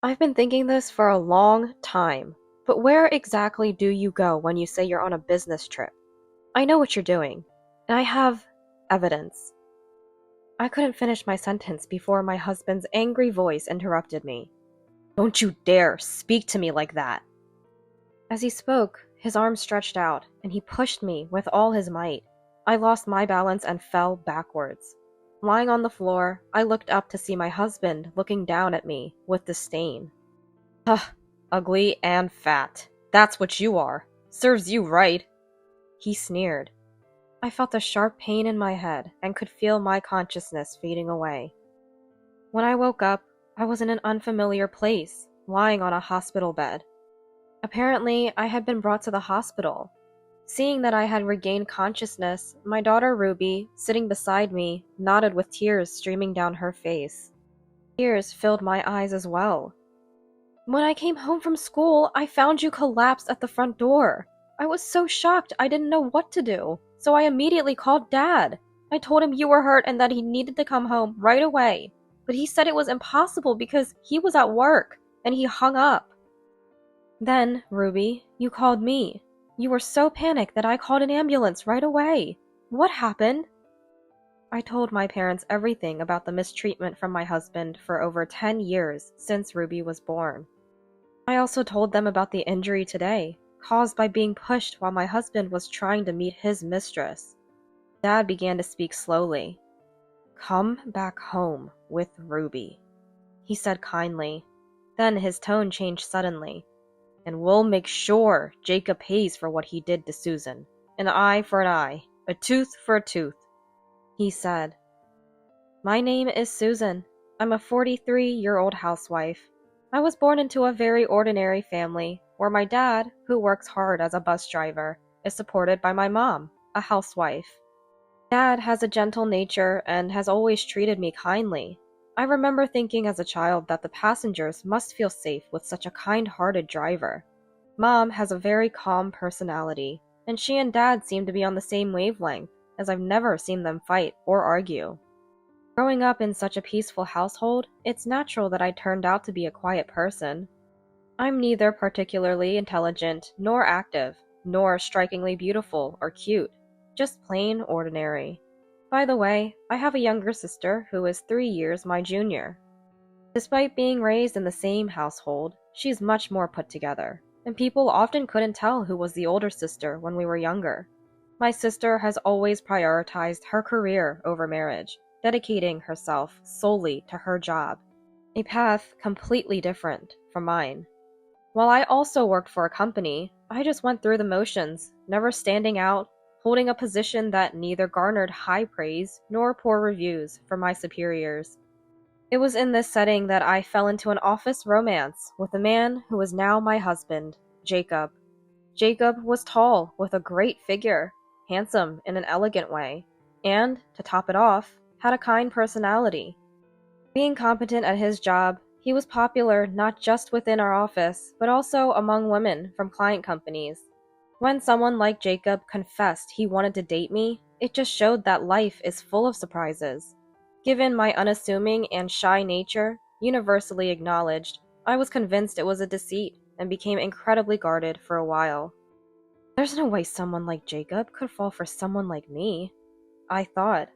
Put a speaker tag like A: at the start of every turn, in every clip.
A: I've been thinking this for a long time, but where exactly do you go when you say you're on a business trip? I know what you're doing, and I have evidence. I couldn't finish my sentence before my husband's angry voice interrupted me. Don't you dare speak to me like that! As he spoke, his arm stretched out, and he pushed me with all his might. I lost my balance and fell backwards. Lying on the floor, I looked up to see my husband looking down at me with disdain. Huh, ugly and fat. That's what you are. Serves you right. He sneered. I felt a sharp pain in my head and could feel my consciousness fading away. When I woke up, I was in an unfamiliar place, lying on a hospital bed. Apparently, I had been brought to the hospital. Seeing that I had regained consciousness, my daughter Ruby, sitting beside me, nodded with tears streaming down her face. Tears filled my eyes as well. When I came home from school, I found you collapsed at the front door. I was so shocked I didn't know what to do, so I immediately called Dad. I told him you were hurt and that he needed to come home right away, but he said it was impossible because he was at work, and he hung up. Then, Ruby, you called me. You were so panicked that I called an ambulance right away. What happened? I told my parents everything about the mistreatment from my husband for over 10 years since Ruby was born. I also told them about the injury today, caused by being pushed while my husband was trying to meet his mistress. Dad began to speak slowly. Come back home with Ruby, he said kindly. Then his tone changed suddenly. And we'll make sure Jacob pays for what he did to Susan. An eye for an eye, a tooth for a tooth, he said. My name is Susan. I'm a 43-year-old housewife. I was born into a very ordinary family, where my dad, who works hard as a bus driver, is supported by my mom, a housewife. Dad has a gentle nature and has always treated me kindly. I remember thinking as a child that the passengers must feel safe with such a kind-hearted driver. Mom has a very calm personality, and she and Dad seem to be on the same wavelength, as I've never seen them fight or argue. Growing up in such a peaceful household, it's natural that I turned out to be a quiet person. I'm neither particularly intelligent nor active, nor strikingly beautiful or cute, just plain ordinary. By the way, I have a younger sister who is 3 years my junior. Despite being raised in the same household, she's much more put together, and people often couldn't tell who was the older sister when we were younger. My sister has always prioritized her career over marriage, dedicating herself solely to her job, a path completely different from mine. While I also worked for a company, I just went through the motions, never standing out, holding a position that neither garnered high praise nor poor reviews from my superiors. It was in this setting that I fell into an office romance with a man who is now my husband, Jacob. Jacob was tall, with a great figure, handsome in an elegant way, and, to top it off, had a kind personality. Being competent at his job, he was popular not just within our office, but also among women from client companies. When someone like Jacob confessed he wanted to date me, it just showed that life is full of surprises. Given my unassuming and shy nature, universally acknowledged, I was convinced it was a deceit and became incredibly guarded for a while. There's no way someone like Jacob could fall for someone like me, I thought.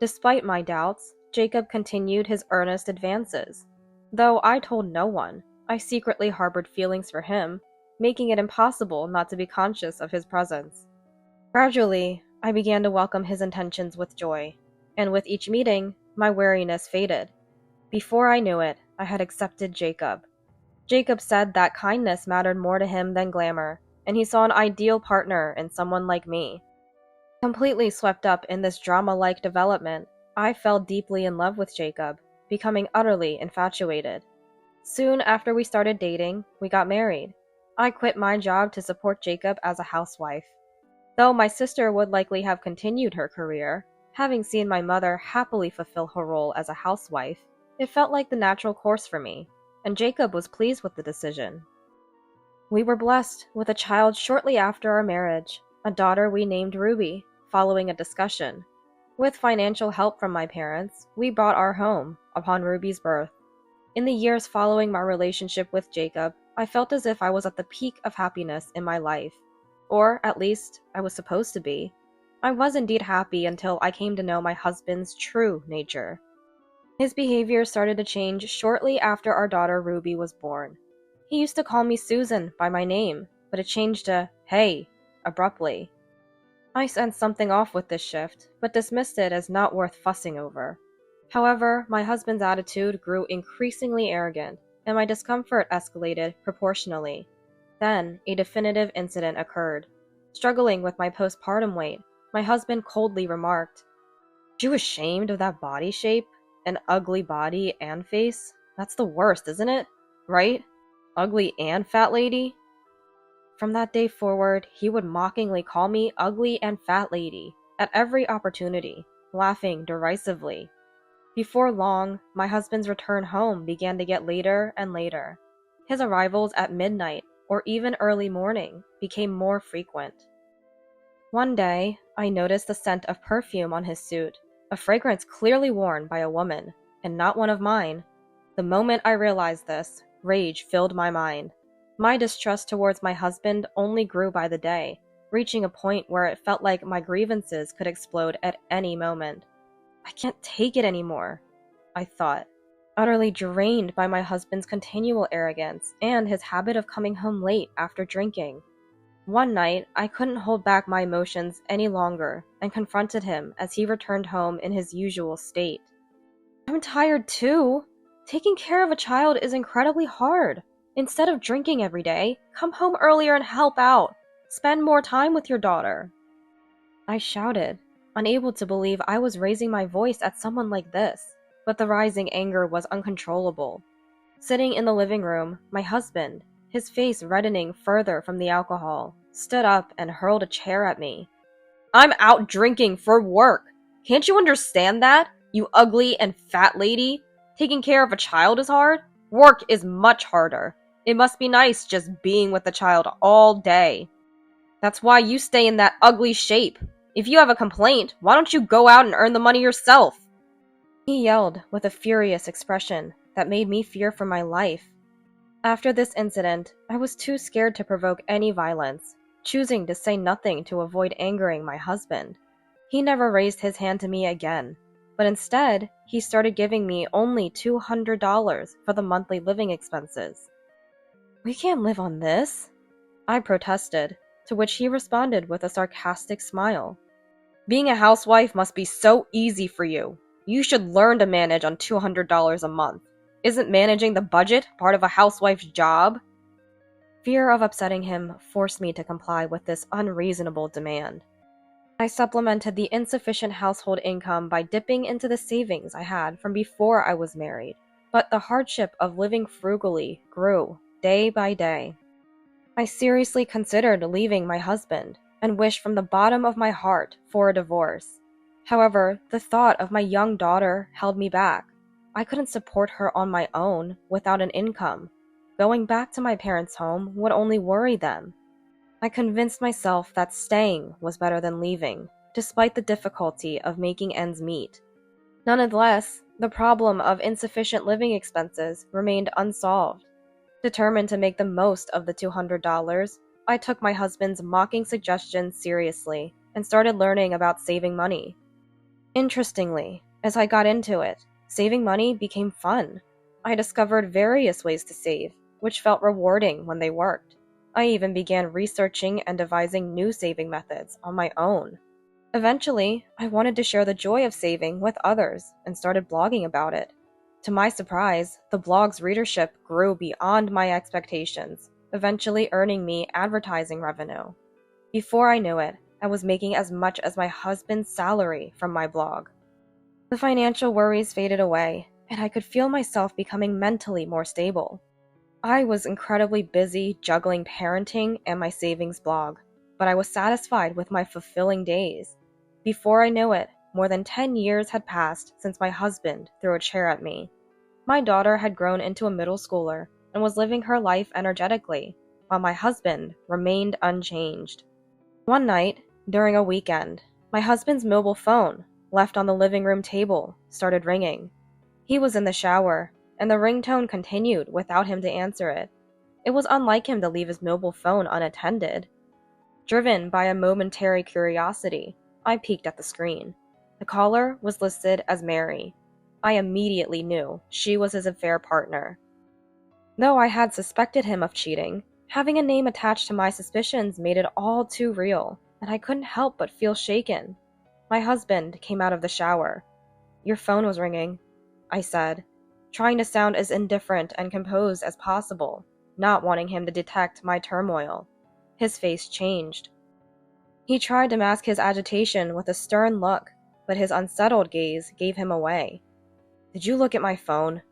A: Despite my doubts, Jacob continued his earnest advances. Though I told no one, I secretly harbored feelings for him, making it impossible not to be conscious of his presence. Gradually, I began to welcome his intentions with joy, and with each meeting, my wariness faded. Before I knew it, I had accepted Jacob. Jacob said that kindness mattered more to him than glamour, and he saw an ideal partner in someone like me. Completely swept up in this drama-like development, I fell deeply in love with Jacob, becoming utterly infatuated. Soon after we started dating, we got married. I quit my job to support Jacob as a housewife. Though my sister would likely have continued her career, having seen my mother happily fulfill her role as a housewife, it felt like the natural course for me, and Jacob was pleased with the decision. We were blessed with a child shortly after our marriage, a daughter we named Ruby, following a discussion. With financial help from my parents, we bought our home upon Ruby's birth. In the years following my relationship with Jacob, I felt as if I was at the peak of happiness in my life. Or, at least, I was supposed to be. I was indeed happy until I came to know my husband's true nature. His behavior started to change shortly after our daughter Ruby was born. He used to call me Susan by my name, but it changed to hey abruptly. I sensed something off with this shift, but dismissed it as not worth fussing over. However, my husband's attitude grew increasingly arrogant, and my discomfort escalated proportionally. Then, a definitive incident occurred. Struggling with my postpartum weight, my husband coldly remarked, "Are you ashamed of that body shape? An ugly body and face? That's the worst, isn't it? Right? Ugly and fat lady?" From that day forward, he would mockingly call me ugly and fat lady at every opportunity, laughing derisively. Before long, my husband's return home began to get later and later. His arrivals at midnight or even early morning became more frequent. One day, I noticed the scent of perfume on his suit, a fragrance clearly worn by a woman, and not one of mine. The moment I realized this, rage filled my mind. My distrust towards my husband only grew by the day, reaching a point where it felt like my grievances could explode at any moment. I can't take it anymore, I thought, utterly drained by my husband's continual arrogance and his habit of coming home late after drinking. One night, I couldn't hold back my emotions any longer and confronted him as he returned home in his usual state. "I'm tired too. Taking care of a child is incredibly hard. Instead of drinking every day, come home earlier and help out. Spend more time with your daughter." I shouted, unable to believe I was raising my voice at someone like this, but the rising anger was uncontrollable. Sitting in the living room, my husband, his face reddening further from the alcohol, stood up and hurled a chair at me. "I'm out drinking for work. Can't you understand that, you ugly and fat lady? Taking care of a child is hard. Work is much harder. It must be nice just being with the child all day. That's why you stay in that ugly shape. If you have a complaint, why don't you go out and earn the money yourself?" He yelled with a furious expression that made me fear for my life. After this incident, I was too scared to provoke any violence, choosing to say nothing to avoid angering my husband. He never raised his hand to me again, but instead, he started giving me only $200 for the monthly living expenses. "We can't live on this," I protested, to which he responded with a sarcastic smile. "Being a housewife must be so easy for you. You should learn to manage on $200 a month. Isn't managing the budget part of a housewife's job?" Fear of upsetting him forced me to comply with this unreasonable demand. I supplemented the insufficient household income by dipping into the savings I had from before I was married, but the hardship of living frugally grew day by day. I seriously considered leaving my husband and wished from the bottom of my heart for a divorce. However, the thought of my young daughter held me back. I couldn't support her on my own without an income. Going back to my parents' home would only worry them. I convinced myself that staying was better than leaving, despite the difficulty of making ends meet. Nonetheless, the problem of insufficient living expenses remained unsolved. Determined to make the most of the $200, I took my husband's mocking suggestions seriously and started learning about saving money. Interestingly, as I got into it, saving money became fun. I discovered various ways to save, which felt rewarding when they worked. I even began researching and devising new saving methods on my own. Eventually, I wanted to share the joy of saving with others and started blogging about it. To my surprise, the blog's readership grew beyond my expectations, eventually earning me advertising revenue. Before I knew it, I was making as much as my husband's salary from my blog. The financial worries faded away, and I could feel myself becoming mentally more stable. I was incredibly busy juggling parenting and my savings blog, but I was satisfied with my fulfilling days. Before I knew it, more than 10 years had passed since my husband threw a chair at me. My daughter had grown into a middle schooler and was living her life energetically, while my husband remained unchanged. One night, during a weekend, my husband's mobile phone, left on the living room table, started ringing. He was in the shower, and the ringtone continued without him to answer it. It was unlike him to leave his mobile phone unattended. Driven by a momentary curiosity, I peeked at the screen. The caller was listed as Mary. I immediately knew she was his affair partner. Though I had suspected him of cheating, having a name attached to my suspicions made it all too real, and I couldn't help but feel shaken. My husband came out of the shower. "Your phone was ringing," I said, trying to sound as indifferent and composed as possible, not wanting him to detect my turmoil. His face changed. He tried to mask his agitation with a stern look, but his unsettled gaze gave him away. "Did you look at my phone?"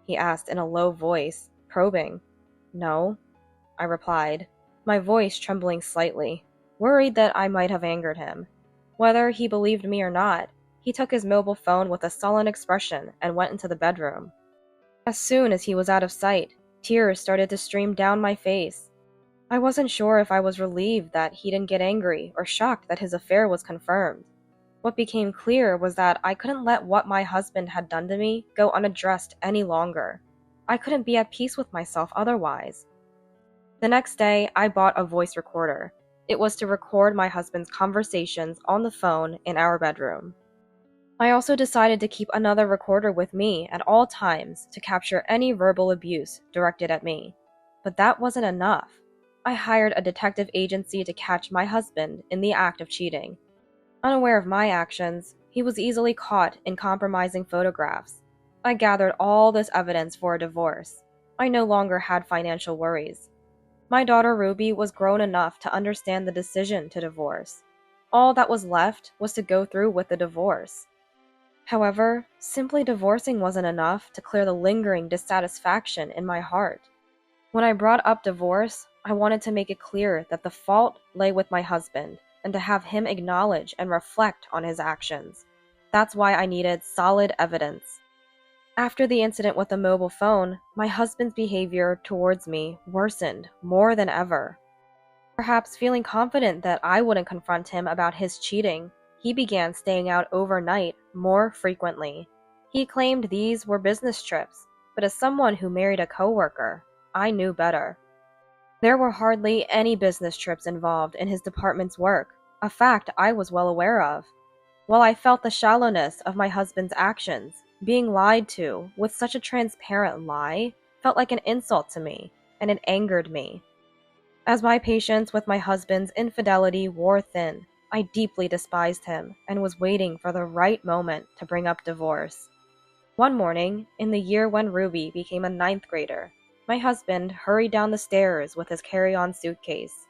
A: he asked in a low voice, probing. "No," I replied, my voice trembling slightly, worried that I might have angered him. Whether he believed me or not, he took his mobile phone with a sullen expression and went into the bedroom. As soon as he was out of sight, tears started to stream down my face. I wasn't sure if I was relieved that he didn't get angry or shocked that his affair was confirmed. What became clear was that I couldn't let what my husband had done to me go unaddressed any longer. I couldn't be at peace with myself otherwise. The next day, I bought a voice recorder. It was to record my husband's conversations on the phone in our bedroom. I also decided to keep another recorder with me at all times to capture any verbal abuse directed at me. But that wasn't enough. I hired a detective agency to catch my husband in the act of cheating. Unaware of my actions, he was easily caught in compromising photographs. I gathered all this evidence for a divorce. I no longer had financial worries. My daughter Ruby was grown enough to understand the decision to divorce. All that was left was to go through with the divorce. However, simply divorcing wasn't enough to clear the lingering dissatisfaction in my heart. When I brought up divorce, I wanted to make it clear that the fault lay with my husband, and to have him acknowledge and reflect on his actions. That's why I needed solid evidence. After the incident with the mobile phone, my husband's behavior towards me worsened more than ever. Perhaps feeling confident that I wouldn't confront him about his cheating, he began staying out overnight more frequently. He claimed these were business trips, but as someone who married a coworker, I knew better. There were hardly any business trips involved in his department's work, a fact I was well aware of. While I felt the shallowness of my husband's actions, being lied to with such a transparent lie felt like an insult to me, and it angered me. As my patience with my husband's infidelity wore thin, I deeply despised him and was waiting for the right moment to bring up divorce. One morning, in the year when Ruby became a ninth grader, my husband hurried down the stairs with his carry-on suitcase.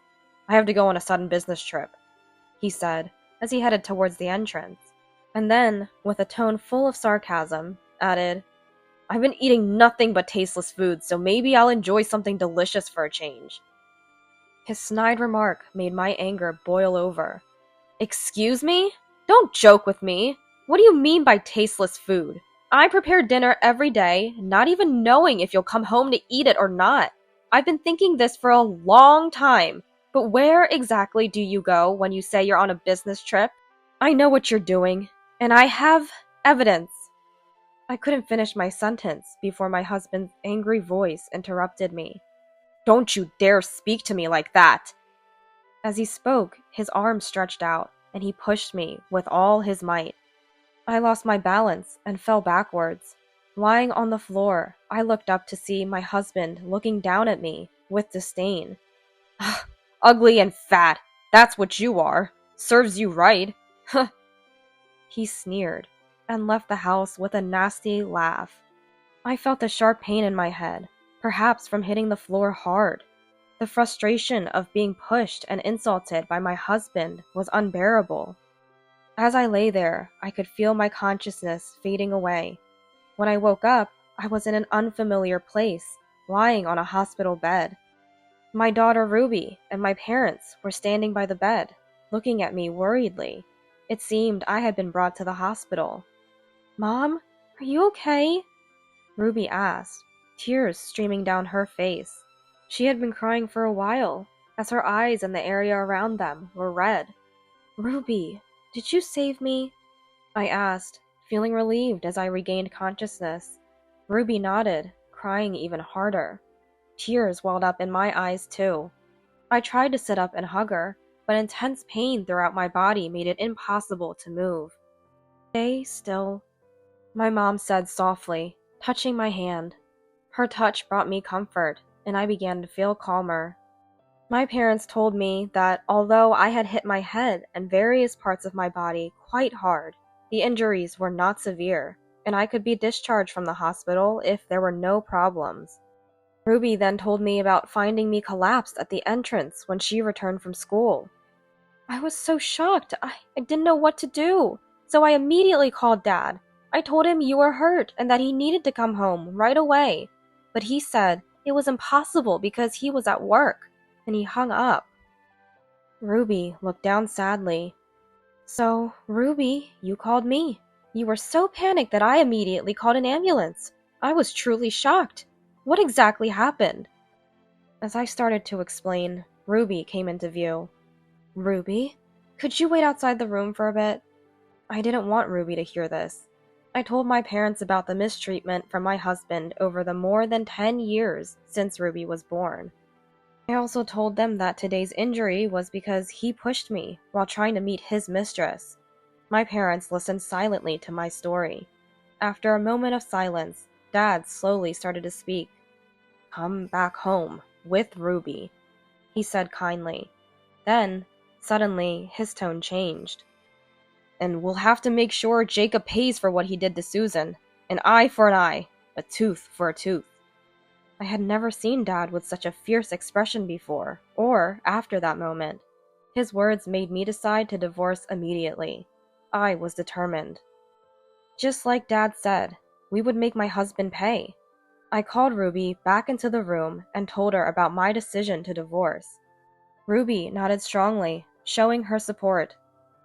A: "I have to go on a sudden business trip," he said, as he headed towards the entrance. And then, with a tone full of sarcasm, added, "I've been eating nothing but tasteless food, so maybe I'll enjoy something delicious for a change." His snide remark made my anger boil over. "Excuse me? Don't joke with me. What do you mean by tasteless food? I prepare dinner every day, not even knowing if you'll come home to eat it or not. I've been thinking this for a long time, but where exactly do you go when you say you're on a business trip? I know what you're doing, and I have evidence." I couldn't finish my sentence before my husband's angry voice interrupted me. "Don't you dare speak to me like that!" As he spoke, his arm stretched out, and he pushed me with all his might. I lost my balance and fell backwards. Lying on the floor, I looked up to see my husband looking down at me with disdain. "Ugly and fat, that's what you are. Serves you right." He sneered and left the house with a nasty laugh. I felt a sharp pain in my head, perhaps from hitting the floor hard. The frustration of being pushed and insulted by my husband was unbearable. As I lay there, I could feel my consciousness fading away. When I woke up, I was in an unfamiliar place, lying on a hospital bed. My daughter Ruby and my parents were standing by the bed, looking at me worriedly. It seemed I had been brought to the hospital. "Mom, are you okay?" Ruby asked, tears streaming down her face. She had been crying for a while, as her eyes and the area around them were red. "Ruby, did you save me?" I asked, feeling relieved as I regained consciousness. Ruby nodded, crying even harder. Tears welled up in my eyes too. I tried to sit up and hug her, but intense pain throughout my body made it impossible to move. "Stay still," my mom said softly, touching my hand. Her touch brought me comfort, and I began to feel calmer. My parents told me that although I had hit my head and various parts of my body quite hard, the injuries were not severe, and I could be discharged from the hospital if there were no problems. Ruby then told me about finding me collapsed at the entrance when she returned from school. I was so shocked. I didn't know what to do, so I immediately called Dad. I told him you were hurt and that he needed to come home right away, but he said it was impossible because he was at work, and he hung up. Ruby looked down sadly. "So, Ruby, you called me. You were so panicked that I immediately called an ambulance. I was truly shocked. What exactly happened?" As I started to explain, Ruby came into view. "Ruby, could you wait outside the room for a bit?" I didn't want Ruby to hear this. I told my parents about the mistreatment from my husband over the more than 10 years since Ruby was born. I also told them that today's injury was because he pushed me while trying to meet his mistress. My parents listened silently to my story. After a moment of silence, Dad slowly started to speak. "Come back home with Ruby," he said kindly. Then, suddenly, his tone changed. "And we'll have to make sure Jacob pays for what he did to Susan. An eye for an eye, a tooth for a tooth." I had never seen Dad with such a fierce expression before, or after that moment. His words made me decide to divorce immediately. I was determined. Just like Dad said, we would make my husband pay. I called Ruby back into the room and told her about my decision to divorce. Ruby nodded strongly, showing her support.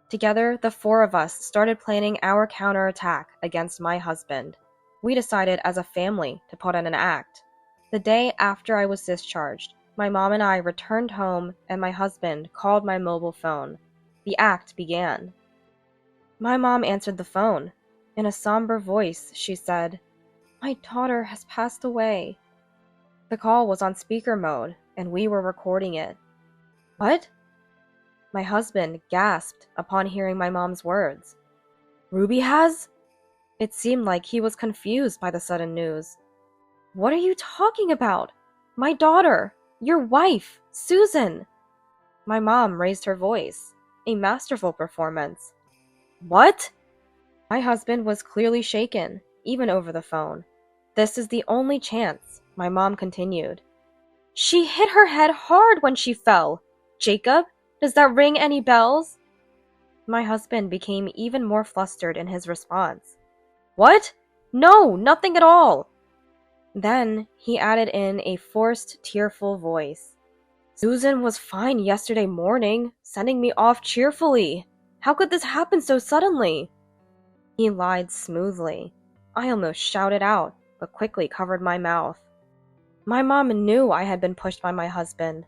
A: Together, the four of us started planning our counterattack against my husband. We decided as a family to put on an act. The day after I was discharged, my mom and I returned home and my husband called my mobile phone. The act began. My mom answered the phone. In a somber voice, she said, "My daughter has passed away." The call was on speaker mode, and we were recording it. "What?" My husband gasped upon hearing my mom's words. "Ruby has?" It seemed like he was confused by the sudden news. "What are you talking about? My daughter, your wife, Susan." My mom raised her voice, a masterful performance. "What?" My husband was clearly shaken, even over the phone. "This is the only chance," my mom continued. "She hit her head hard when she fell. Jacob, does that ring any bells?" My husband became even more flustered in his response. "What? No, nothing at all." Then he added in a forced, tearful voice. "Susan was fine yesterday morning, sending me off cheerfully. How could this happen so suddenly?" He lied smoothly. I almost shouted out, but quickly covered my mouth. My mom knew I had been pushed by my husband.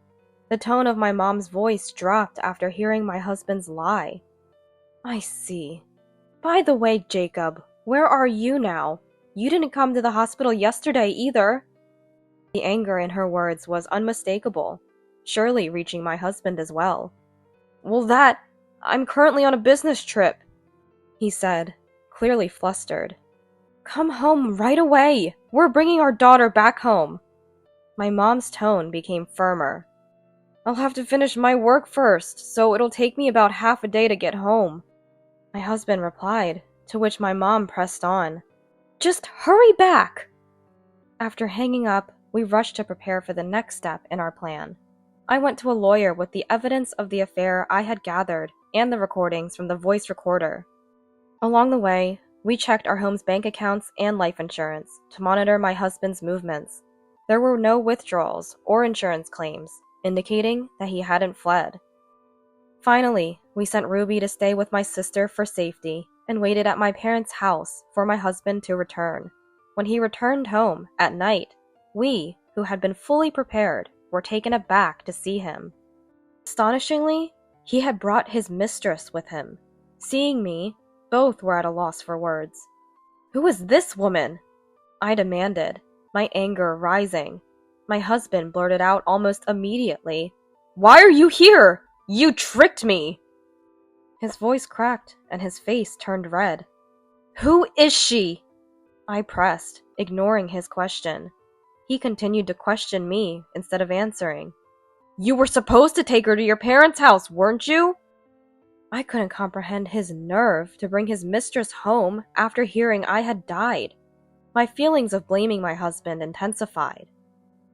A: The tone of my mom's voice dropped after hearing my husband's lie. "I see. By the way, Jacob, where are you now? You didn't come to the hospital yesterday either." The anger in her words was unmistakable, surely reaching my husband as well. "Well, I'm currently on a business trip," he said, clearly flustered. "Come home right away. We're bringing our daughter back home." My mom's tone became firmer. "I'll have to finish my work first, so it'll take me about half a day to get home," my husband replied, to which my mom pressed on. "Just hurry back!" After hanging up, we rushed to prepare for the next step in our plan. I went to a lawyer with the evidence of the affair I had gathered and the recordings from the voice recorder. Along the way, we checked our home's bank accounts and life insurance to monitor my husband's movements. There were no withdrawals or insurance claims, indicating that he hadn't fled. Finally, we sent Ruby to stay with my sister for safety and waited at my parents' house for my husband to return. When he returned home at night, we, who had been fully prepared, were taken aback to see him. Astonishingly, he had brought his mistress with him. Seeing me, both were at a loss for words. "Who is this woman?" I demanded, my anger rising. My husband blurted out almost immediately, "Why are you here? You tricked me!" His voice cracked and his face turned red. "Who is she?" I pressed, ignoring his question. He continued to question me instead of answering. "You were supposed to take her to your parents' house, weren't you?" I couldn't comprehend his nerve to bring his mistress home after hearing I had died. My feelings of blaming my husband intensified.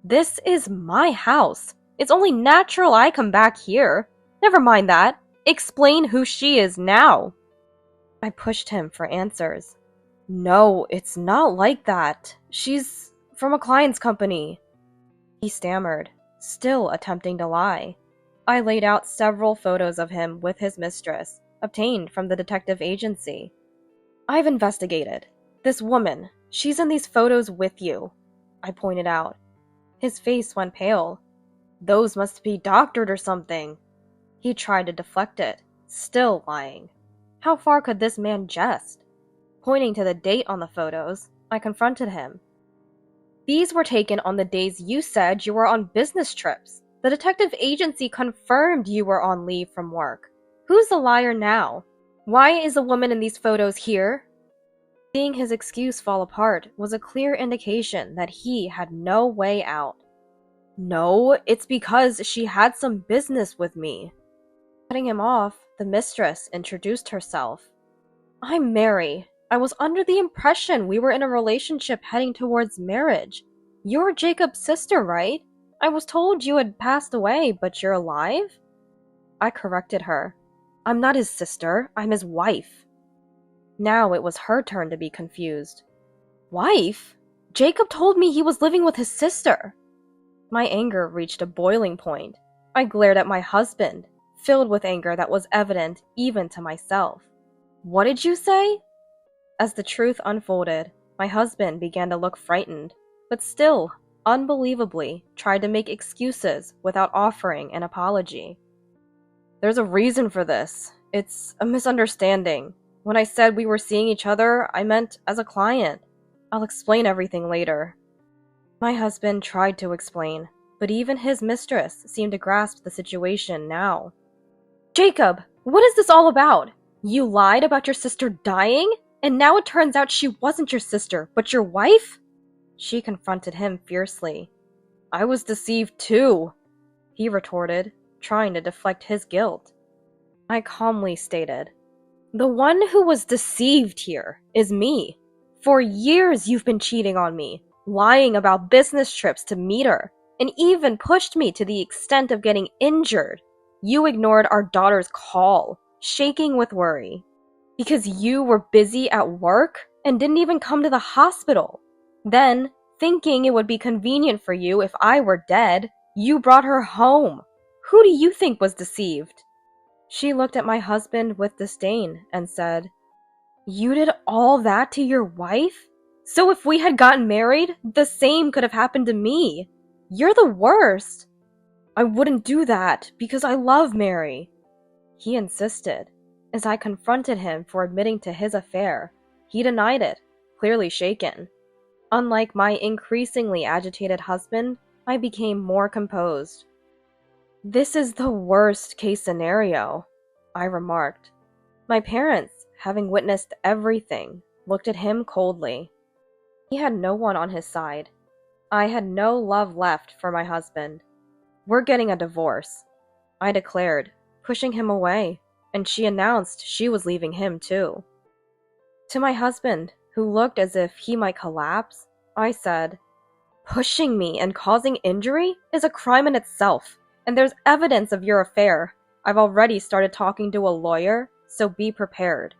A: "This is my house. It's only natural I come back here. Never mind that. Explain who she is now." I pushed him for answers. "No, it's not like that. She's from a client's company." He stammered, still attempting to lie. I laid out several photos of him with his mistress, obtained from the detective agency. "I've investigated. This woman, she's in these photos with you," I pointed out. His face went pale. "Those must be doctored or something." He tried to deflect it, still lying. How far could this man jest? Pointing to the date on the photos, I confronted him. "These were taken on the days you said you were on business trips. The detective agency confirmed you were on leave from work. Who's the liar now? Why is the woman in these photos here?" Seeing his excuse fall apart was a clear indication that he had no way out. "No, it's because she had some business with me." Cutting him off, the mistress introduced herself. "I'm Mary. I was under the impression we were in a relationship heading towards marriage. You're Jacob's sister, right? I was told you had passed away, but you're alive?" I corrected her. "I'm not his sister, I'm his wife." Now it was her turn to be confused. "Wife? Jacob told me he was living with his sister." My anger reached a boiling point. I glared at my husband, filled with anger that was evident even to myself. "What did you say?" As the truth unfolded, my husband began to look frightened, but still, unbelievably, tried to make excuses without offering an apology. "There's a reason for this. It's a misunderstanding. When I said we were seeing each other, I meant as a client. I'll explain everything later." My husband tried to explain, but even his mistress seemed to grasp the situation now. "Jacob, what is this all about? You lied about your sister dying, and now it turns out she wasn't your sister, but your wife?" She confronted him fiercely. "I was deceived too," he retorted, trying to deflect his guilt. I calmly stated, "The one who was deceived here is me. For years you've been cheating on me, lying about business trips to meet her, and even pushed me to the extent of getting injured. You ignored our daughter's call, shaking with worry, because you were busy at work and didn't even come to the hospital. Then, thinking it would be convenient for you if I were dead, you brought her home. Who do you think was deceived?" She looked at my husband with disdain and said, "You did all that to your wife? So if we had gotten married, the same could have happened to me. You're the worst." "I wouldn't do that because I love Mary," he insisted. As I confronted him for admitting to his affair, he denied it, clearly shaken. Unlike my increasingly agitated husband, I became more composed. "This is the worst case scenario," I remarked. My parents, having witnessed everything, looked at him coldly. He had no one on his side. I had no love left for my husband. "We're getting a divorce," I declared, pushing him away, and she announced she was leaving him too. To my husband, who looked as if he might collapse, I said, "Pushing me and causing injury is a crime in itself, and there's evidence of your affair. I've already started talking to a lawyer, so be prepared."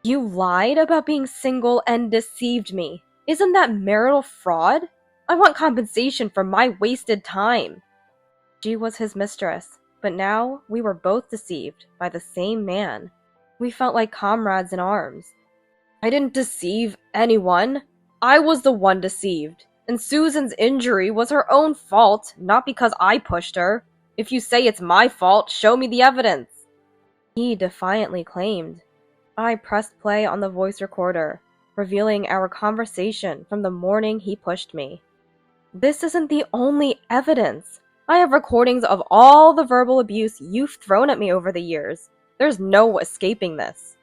A: "You lied about being single and deceived me. Isn't that marital fraud? I want compensation for my wasted time." She was his mistress, but now we were both deceived by the same man. We felt like comrades in arms. "I didn't deceive anyone. I was the one deceived. And Susan's injury was her own fault, not because I pushed her. If you say it's my fault, show me the evidence," he defiantly claimed. I pressed play on the voice recorder. revealing our conversation from the morning he pushed me. This isn't the only evidence. I have recordings of all the verbal abuse you've thrown at me over the years. There's no escaping this.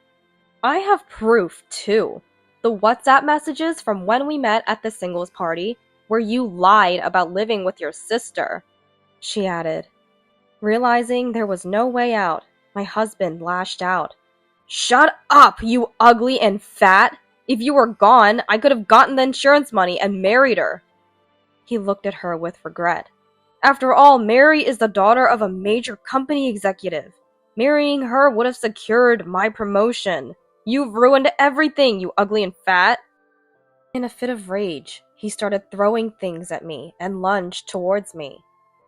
A: I have proof, too. The WhatsApp messages from when we met at the singles party, where you lied about living with your sister, she added. Realizing there was no way out, my husband lashed out. Shut up, you ugly and fat! If you were gone, I could have gotten the insurance money and married her. He looked at her with regret. After all, Mary is the daughter of a major company executive. Marrying her would have secured my promotion. You've ruined everything, you ugly and fat. In a fit of rage, he started throwing things at me and lunged towards me.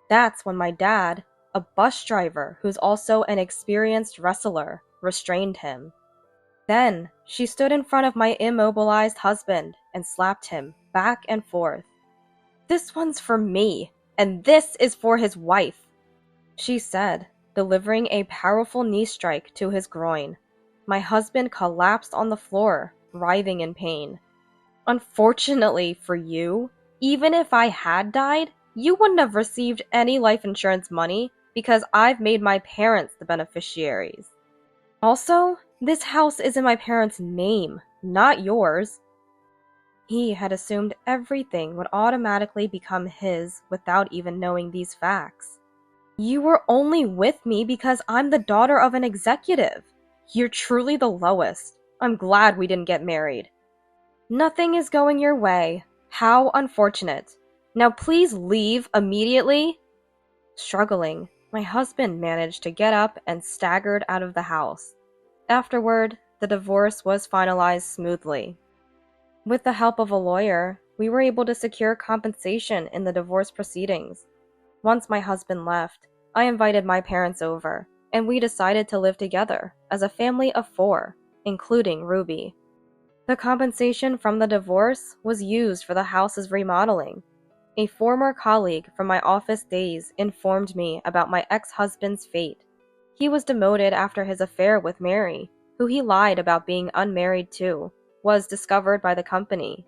A: That's when my dad, a bus driver who's also an experienced wrestler, restrained him. Then, she stood in front of my immobilized husband and slapped him back and forth. This one's for me, and this is for his wife, she said, delivering a powerful knee strike to his groin. My husband collapsed on the floor, writhing in pain. Unfortunately for you, even if I had died, you wouldn't have received any life insurance money because I've made my parents the beneficiaries. Also, this house is in my parents' name, not yours. He had assumed everything would automatically become his without even knowing these facts. You were only with me because I'm the daughter of an executive. You're truly the lowest. I'm glad we didn't get married. Nothing is going your way. How unfortunate. Now please leave immediately. Struggling, my husband managed to get up and staggered out of the house. Afterward, the divorce was finalized smoothly. With the help of a lawyer, we were able to secure compensation in the divorce proceedings. Once my husband left, I invited my parents over, and we decided to live together as a family of 4, including Ruby. The compensation from the divorce was used for the house's remodeling. A former colleague from my office days informed me about my ex-husband's fate. He was demoted after his affair with Mary, who he lied about being unmarried to, was discovered by the company.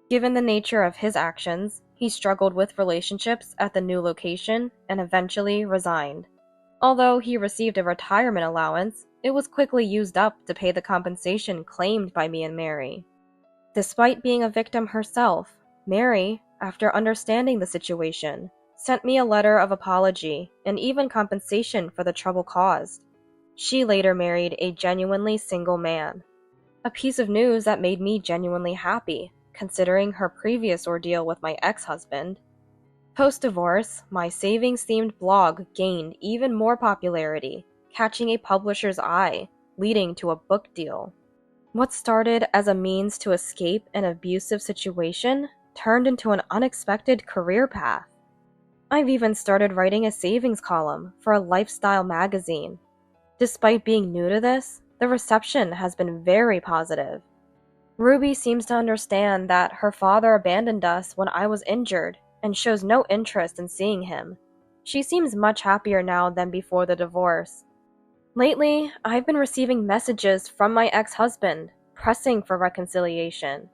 A: Given the nature of his actions, he struggled with relationships at the new location and eventually resigned. Although he received a retirement allowance, it was quickly used up to pay the compensation claimed by me and Mary. Despite being a victim herself, Mary, after understanding the situation, sent me a letter of apology and even compensation for the trouble caused. She later married a genuinely single man. A piece of news that made me genuinely happy, considering her previous ordeal with my ex-husband. Post-divorce, my savings-themed blog gained even more popularity, catching a publisher's eye, leading to a book deal. What started as a means to escape an abusive situation turned into an unexpected career path. I've even started writing a savings column for a lifestyle magazine. Despite being new to this, the reception has been very positive. Ruby seems to understand that her father abandoned us when I was injured and shows no interest in seeing him. She seems much happier now than before the divorce. Lately, I've been receiving messages from my ex-husband, pressing for reconciliation.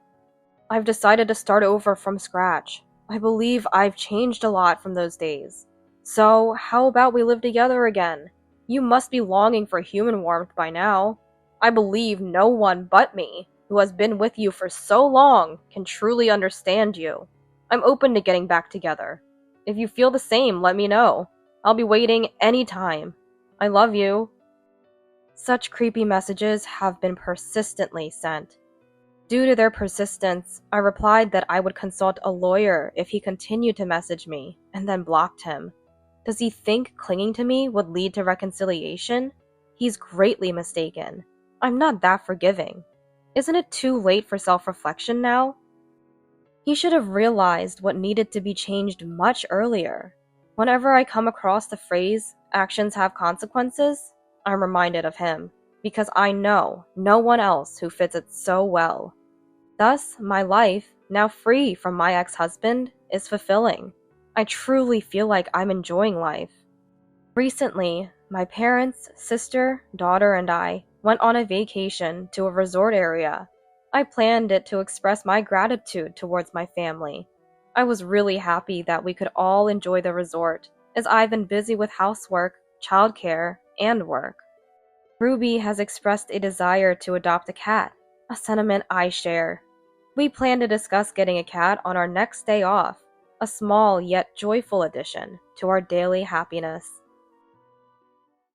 A: I've decided to start over from scratch. I believe I've changed a lot from those days. So, how about we live together again? You must be longing for human warmth by now. I believe no one but me, who has been with you for so long, can truly understand you. I'm open to getting back together. If you feel the same, let me know. I'll be waiting anytime. I love you. Such creepy messages have been persistently sent. Due to their persistence, I replied that I would consult a lawyer if he continued to message me, and then blocked him. Does he think clinging to me would lead to reconciliation? He's greatly mistaken. I'm not that forgiving. Isn't it too late for self-reflection now? He should have realized what needed to be changed much earlier. Whenever I come across the phrase, actions have consequences, I'm reminded of him, because I know no one else who fits it so well. Thus, my life, now free from my ex-husband, is fulfilling. I truly feel like I'm enjoying life. Recently, my parents, sister, daughter, and I went on a vacation to a resort area. I planned it to express my gratitude towards my family. I was really happy that we could all enjoy the resort, as I've been busy with housework, childcare, and work. Ruby has expressed a desire to adopt a cat, a sentiment I share. We plan to discuss getting a cat on our next day off, a small yet joyful addition to our daily happiness.